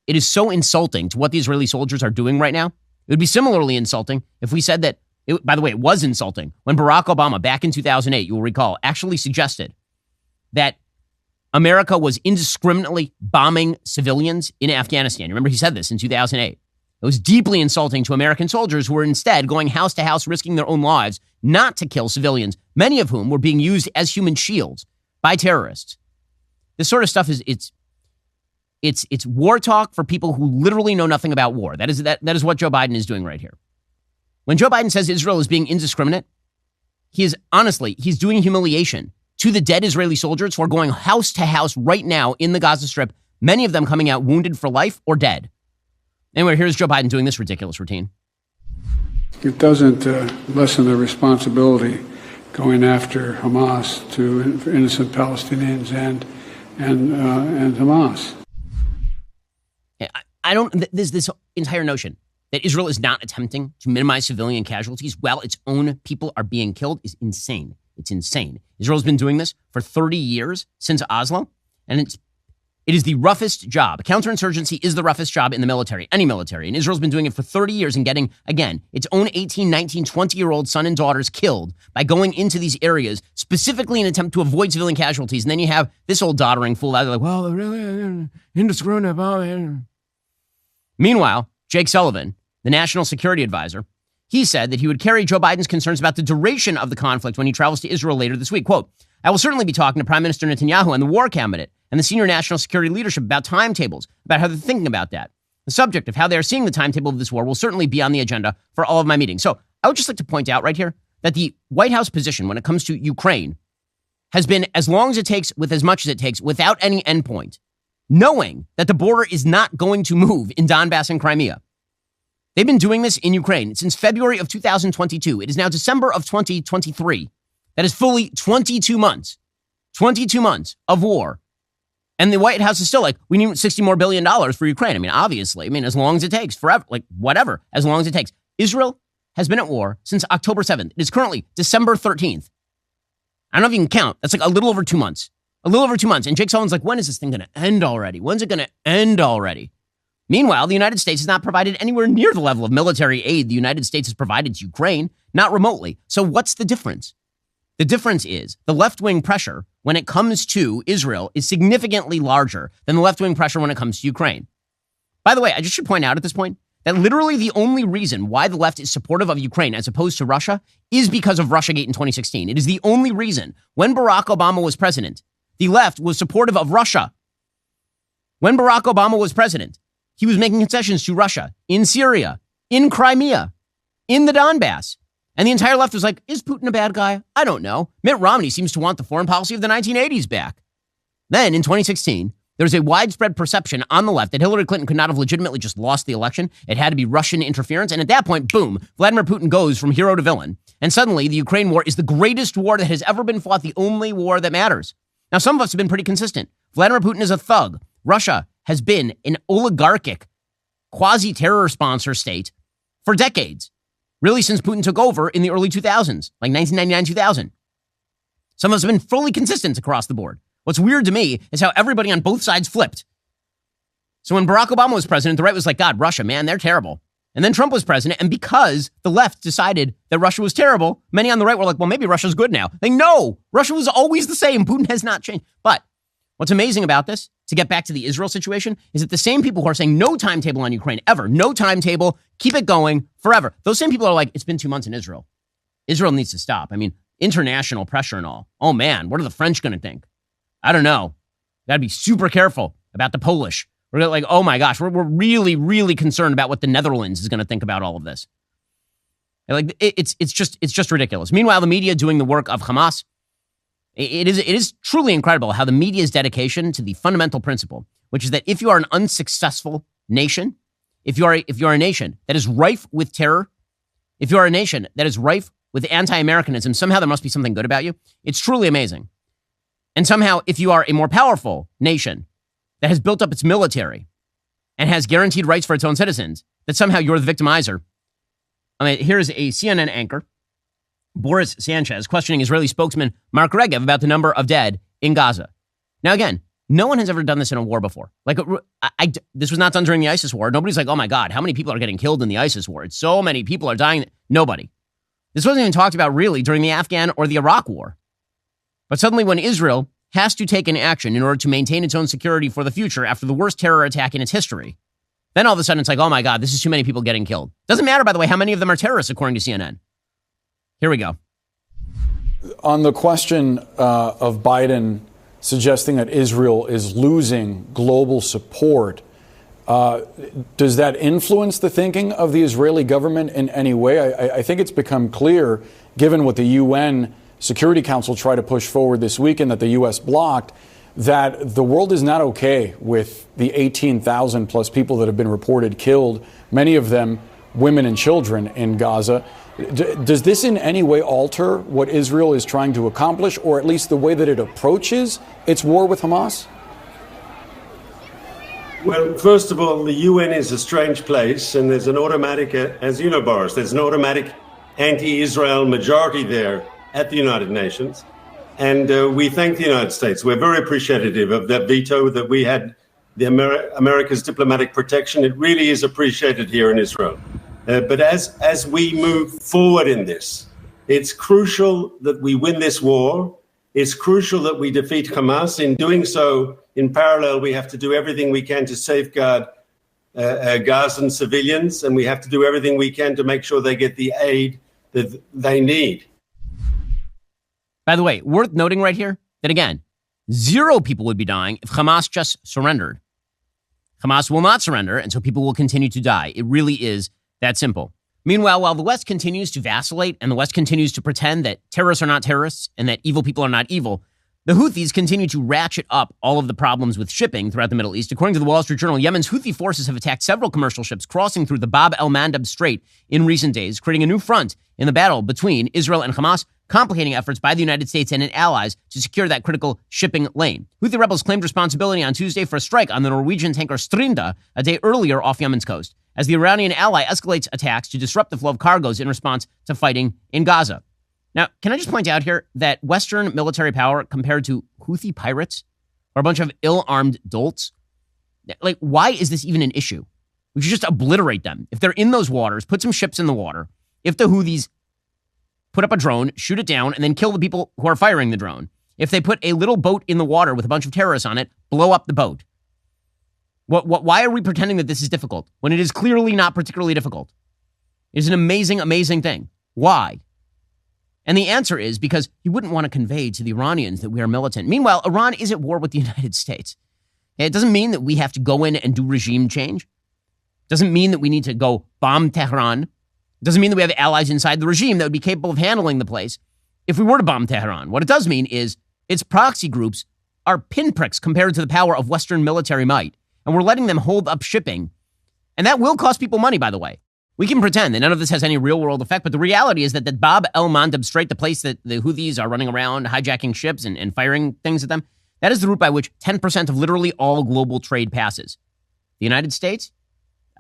It is so insulting to what the Israeli soldiers are doing right now. It would be similarly insulting if we said that, by the way, it was insulting when Barack Obama, back in 2008, you will recall, actually suggested that America was indiscriminately bombing civilians in Afghanistan. Remember, he said this in 2008. It was deeply insulting to American soldiers who were instead going house to house, risking their own lives, not to kill civilians, many of whom were being used as human shields by terrorists. This sort of stuff is, it's war talk for people who literally know nothing about war. That is what Joe Biden is doing right here. When Joe Biden says Israel is being indiscriminate, he's doing humiliation to the dead Israeli soldiers who are going house to house right now in the Gaza Strip, many of them coming out wounded for life or dead. Anyway, here's Joe Biden doing this ridiculous routine. It doesn't lessen the responsibility going after Hamas to innocent Palestinians and Hamas. There's this entire notion that Israel is not attempting to minimize civilian casualties while its own people are being killed is insane. It's insane. Israel's been doing this for 30 years since Oslo, and it is the roughest job. Counterinsurgency is the roughest job in the military, any military. And Israel's been doing it for 30 years and getting, again, its own 18, 19, 20-year-old son and daughters killed by going into these areas specifically in an attempt to avoid civilian casualties. And then you have this old doddering fool out there like, well, they're really indiscriminate. Meanwhile, Jake Sullivan, the national security advisor, he said that he would carry Joe Biden's concerns about the duration of the conflict when he travels to Israel later this week. Quote, I will certainly be talking to Prime Minister Netanyahu and the war cabinet and the senior national security leadership about timetables, about how they're thinking about that. The subject of how they are seeing the timetable of this war will certainly be on the agenda for all of my meetings. So I would just like to point out right here that the White House position when it comes to Ukraine has been as long as it takes with as much as it takes without any endpoint, knowing that the border is not going to move in Donbass and Crimea. They've been doing this in Ukraine since February of 2022. It is now December of 2023. That is fully 22 months. 22 months of war. And the White House is still like, we need $60 more billion for Ukraine. I mean, obviously, as long as it takes, forever, like whatever, as long as it takes. Israel has been at war since October 7th. It is currently December 13th. I don't know if you can count. That's like a little over 2 months. A little over 2 months. And Jake Sullivan's like, when is this thing going to end already? When's it going to end already? Meanwhile, the United States has not provided anywhere near the level of military aid the United States has provided to Ukraine, not remotely. So what's the difference? The difference is the left-wing pressure when it comes to Israel is significantly larger than the left-wing pressure when it comes to Ukraine. By the way, I just should point out at this point that literally the only reason why the left is supportive of Ukraine as opposed to Russia is because of Russiagate in 2016. It is the only reason. When Barack Obama was president, the left was supportive of Russia. When Barack Obama was president, he was making concessions to Russia in Syria, in Crimea, in the Donbass. And the entire left was like, is Putin a bad guy? I don't know. Mitt Romney seems to want the foreign policy of the 1980s back. Then in 2016, there was a widespread perception on the left that Hillary Clinton could not have legitimately just lost the election. It had to be Russian interference. And at that point, boom, Vladimir Putin goes from hero to villain. And suddenly the Ukraine war is the greatest war that has ever been fought, the only war that matters. Now, some of us have been pretty consistent. Vladimir Putin is a thug. Russia has been an oligarchic quasi-terror sponsor state for decades, really since Putin took over in the early 2000s, like 1999, 2000. Some of us have been fully consistent across the board. What's weird to me is how everybody on both sides flipped. So when Barack Obama was president, the right was like, God, Russia, man, they're terrible. And then Trump was president, and because the left decided that Russia was terrible, many on the right were like, well, maybe Russia's good now. Like, no, Russia was always the same. Putin has not changed. But what's amazing about this, to get back to the Israel situation, is that the same people who are saying no timetable on Ukraine ever, no timetable, keep it going forever. Those same people are like, it's been 2 months in Israel. Israel needs to stop. I mean, international pressure and all. Oh man, what are the French going to think? I don't know. Got to be super careful about the Polish. We're like, oh my gosh, we're really, really concerned about what the Netherlands is going to think about all of this. Like, it's just ridiculous. Meanwhile, the media doing the work of Hamas. It is truly incredible how the media's dedication to the fundamental principle, which is that if you are an unsuccessful nation, if you are a nation that is rife with terror, if you are a nation that is rife with anti-Americanism, somehow there must be something good about you. It's truly amazing. And somehow, if you are a more powerful nation that has built up its military and has guaranteed rights for its own citizens, that somehow you're the victimizer. I mean, here's a CNN anchor, Boris Sanchez, questioning Israeli spokesman Mark Regev about the number of dead in Gaza. Now, again, no one has ever done this in a war before. Like, this was not done during the ISIS war. Nobody's like, oh my God, how many people are getting killed in the ISIS war? It's so many people are dying. Nobody. This wasn't even talked about really during the Afghan or the Iraq war. But suddenly when Israel has to take an action in order to maintain its own security for the future after the worst terror attack in its history, then all of a sudden it's like, oh my God, this is too many people getting killed. Doesn't matter, by the way, how many of them are terrorists, according to CNN. Here we go. On the question of Biden suggesting that Israel is losing global support, does that influence the thinking of the Israeli government in any way? I think it's become clear, given what the UN Security Council tried to push forward this weekend that the U.S. blocked, that the world is not okay with the 18,000 plus people that have been reported killed, many of them women and children in Gaza. Does this in any way alter what Israel is trying to accomplish, or at least the way that it approaches its war with Hamas? Well, first of all, the UN is a strange place, and there's an automatic, as you know, Boris, there's an automatic anti-Israel majority there at the United Nations. And we thank the United States. We're very appreciative of that veto that we had, the America's diplomatic protection. It really is appreciated here in Israel. But as we move forward in this, it's crucial that we win this war. It's crucial that we defeat Hamas. In doing so, in parallel, we have to do everything we can to safeguard Gazan civilians, and we have to do everything we can to make sure they get the aid that they need. By the way, worth noting right here that, again, 0 people would be dying if Hamas just surrendered. Hamas will not surrender, and so people will continue to die. It really is that simple. Meanwhile, while the West continues to vacillate and the West continues to pretend that terrorists are not terrorists and that evil people are not evil, the Houthis continue to ratchet up all of the problems with shipping throughout the Middle East. According to the Wall Street Journal, Yemen's Houthi forces have attacked several commercial ships crossing through the Bab el-Mandeb Strait in recent days, creating a new front in the battle between Israel and Hamas, complicating efforts by the United States and its allies to secure that critical shipping lane. Houthi rebels claimed responsibility on Tuesday for a strike on the Norwegian tanker Strinda a day earlier off Yemen's coast, as the Iranian ally escalates attacks to disrupt the flow of cargoes in response to fighting in Gaza. Now, can I just point out here that Western military power compared to Houthi pirates are a bunch of ill-armed dolts? Like, why is this even an issue? We should just obliterate them. If they're in those waters, put some ships in the water. If the Houthis put up a drone, shoot it down, and then kill the people who are firing the drone. If they put a little boat in the water with a bunch of terrorists on it, blow up the boat. Why are we pretending that this is difficult when it is clearly not particularly difficult? It is an amazing, amazing thing. Why? And the answer is because you wouldn't want to convey to the Iranians that we are militant. Meanwhile, Iran is at war with the United States. It doesn't mean that we have to go in and do regime change. It doesn't mean that we need to go bomb Tehran. It doesn't mean that we have allies inside the regime that would be capable of handling the place if we were to bomb Tehran. What it does mean is its proxy groups are pinpricks compared to the power of Western military might. And we're letting them hold up shipping. And that will cost people money, by the way. We can pretend that none of this has any real-world effect, but the reality is that the Bab el-Mandeb Strait, the place that the Houthis are running around, hijacking ships and firing things at them, that is the route by which 10% of literally all global trade passes. The United States,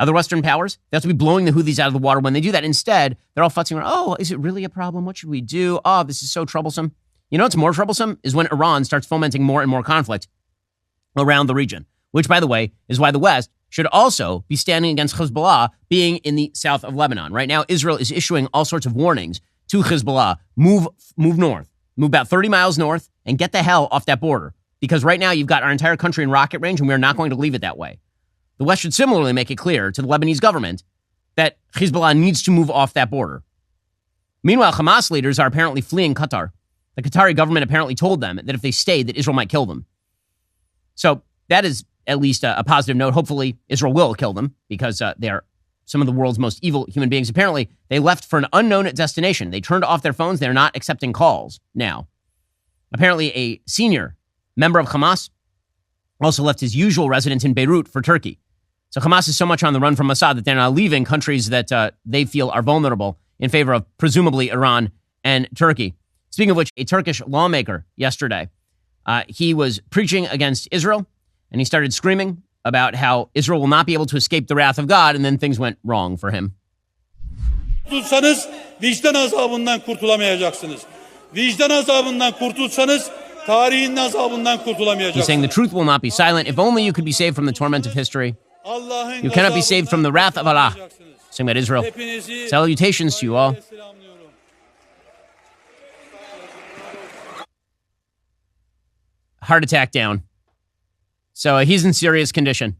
other Western powers, they have to be blowing the Houthis out of the water. When they do that, instead, they're all futzing around, oh, is it really a problem? What should we do? Oh, this is so troublesome. You know what's more troublesome is when Iran starts fomenting more and more conflict around the region, which, by the way, is why the West should also be standing against Hezbollah being in the south of Lebanon. Right now, Israel is issuing all sorts of warnings to Hezbollah. Move north. Move about 30 miles north and get the hell off that border. Because right now, you've got our entire country in rocket range, and we are not going to leave it that way. The West should similarly make it clear to the Lebanese government that Hezbollah needs to move off that border. Meanwhile, Hamas leaders are apparently fleeing Qatar. The Qatari government apparently told them that if they stayed, that Israel might kill them. So that is at least a positive note. Hopefully, Israel will kill them because they are some of the world's most evil human beings. Apparently, they left for an unknown destination. They turned off their phones. They're not accepting calls now. Apparently, a senior member of Hamas also left his usual residence in Beirut for Turkey. So Hamas is so much on the run from Assad that they're now leaving countries that they feel are vulnerable in favor of presumably Iran and Turkey. Speaking of which, a Turkish lawmaker yesterday, he was preaching against Israel, and he started screaming about how Israel will not be able to escape the wrath of God, and then things went wrong for him. Kurtulsanız vicdan azabından kurtulamayacaksınız. Vicdan azabından kurtulsanız tarihin azabından kurtulamayacaksınız. He's saying the truth will not be silent. If only you could be saved from the torment of history. You cannot be saved from the wrath of Allah. Saying that Israel. Salutations to you all. Heart attack down. So he's in serious condition.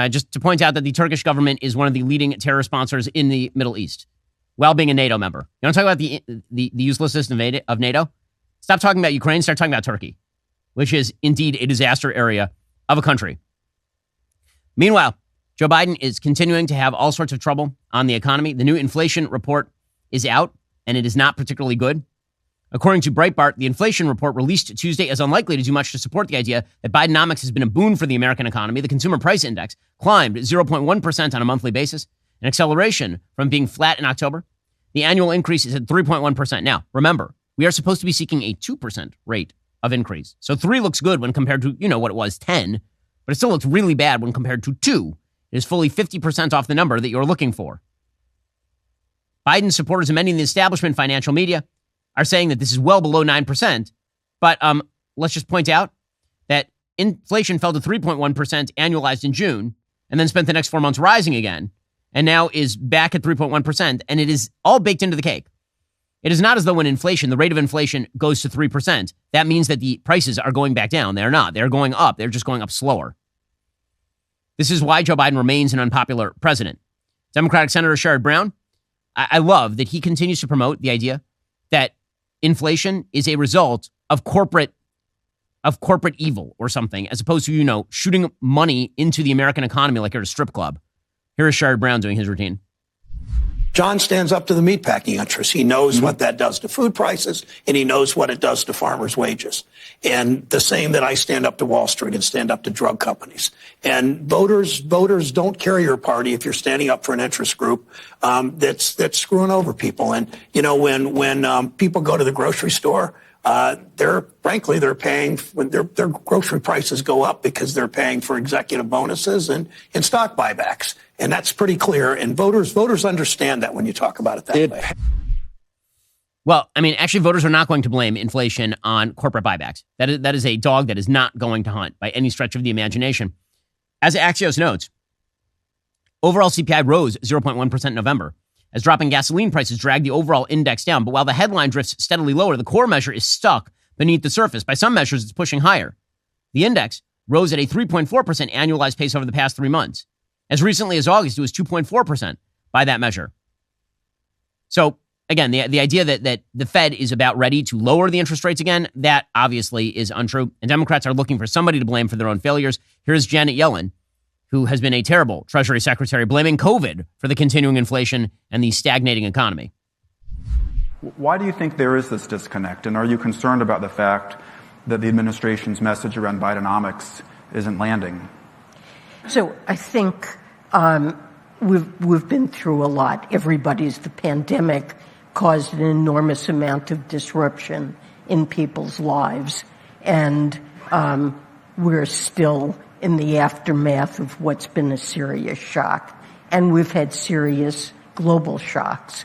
Just to point out that the Turkish government is one of the leading terror sponsors in the Middle East, while being a NATO member. You want to talk about the uselessness of NATO? Stop talking about Ukraine, start talking about Turkey, which is indeed a disaster area of a country. Meanwhile, Joe Biden is continuing to have all sorts of trouble on the economy. The new inflation report is out, and it is not particularly good. According to Breitbart, the inflation report released Tuesday is unlikely to do much to support the idea that Bidenomics has been a boon for the American economy. The consumer price index climbed 0.1% on a monthly basis, an acceleration from being flat in October. The annual increase is at 3.1%. Now, remember, we are supposed to be seeking a 2% rate of increase. So 3 looks good when compared to, what it was, 10, but it still looks really bad when compared to 2. It is fully 50% off the number that you're looking for. Biden supporters and many in the establishment financial media are saying that this is well below 9%. But let's just point out that inflation fell to 3.1% annualized in June and then spent the next 4 months rising again and now is back at 3.1%. And it is all baked into the cake. It is not as though when the rate of inflation goes to 3%, that means that the prices are going back down. They're not. They're going up. They're just going up slower. This is why Joe Biden remains an unpopular president. Democratic Senator Sherrod Brown, I love that he continues to promote the idea that inflation is a result of corporate evil or something, as opposed to, shooting money into the American economy like you're at a strip club. Here is Sherrod Brown doing his routine. John stands up to the meatpacking interests. He knows what that does to food prices, and he knows what it does to farmers' wages. And the same that I stand up to Wall Street and stand up to drug companies. And voters don't carry your party if you're standing up for an interest group that's screwing over people. And when people go to the grocery store, they're paying when their grocery prices go up because they're paying for executive bonuses and stock buybacks. And that's pretty clear. And voters understand that when you talk about it that way. Well, actually, voters are not going to blame inflation on corporate buybacks. That is a dog that is not going to hunt by any stretch of the imagination. As Axios notes, overall CPI rose 0.1% in November, as dropping gasoline prices dragged the overall index down. But while the headline drifts steadily lower, the core measure is stuck beneath the surface. By some measures, it's pushing higher. The index rose at a 3.4% annualized pace over the past 3 months. As recently as August, it was 2.4% by that measure. So, again, the idea that the Fed is about ready to lower the interest rates again, that obviously is untrue. And Democrats are looking for somebody to blame for their own failures. Here's Janet Yellen, who has been a terrible Treasury Secretary, blaming COVID for the continuing inflation and the stagnating economy. Why do you think there is this disconnect? And are you concerned about the fact that the administration's message around Bidenomics isn't landing? So I think we've been through a lot. The pandemic caused an enormous amount of disruption in people's lives. And we're still in the aftermath of what's been a serious shock. And we've had serious global shocks.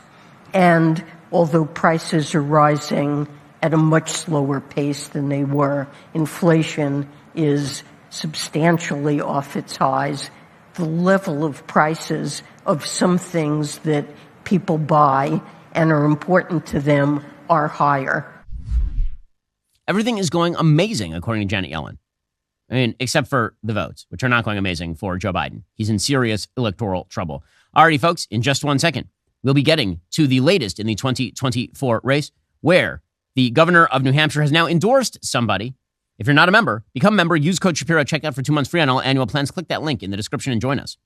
And although prices are rising at a much slower pace than they were, inflation is substantially off its highs. The level of prices of some things that people buy and are important to them are higher. Everything is going amazing, according to Janet Yellen. Except for the votes, which are not going amazing for Joe Biden. He's in serious electoral trouble. Alrighty, folks, in just 1 second, we'll be getting to the latest in the 2024 race, where the governor of New Hampshire has now endorsed somebody. If you're not a member, become a member, use code Shapiro, check out for 2 months free on all annual plans. Click that link in the description and join us.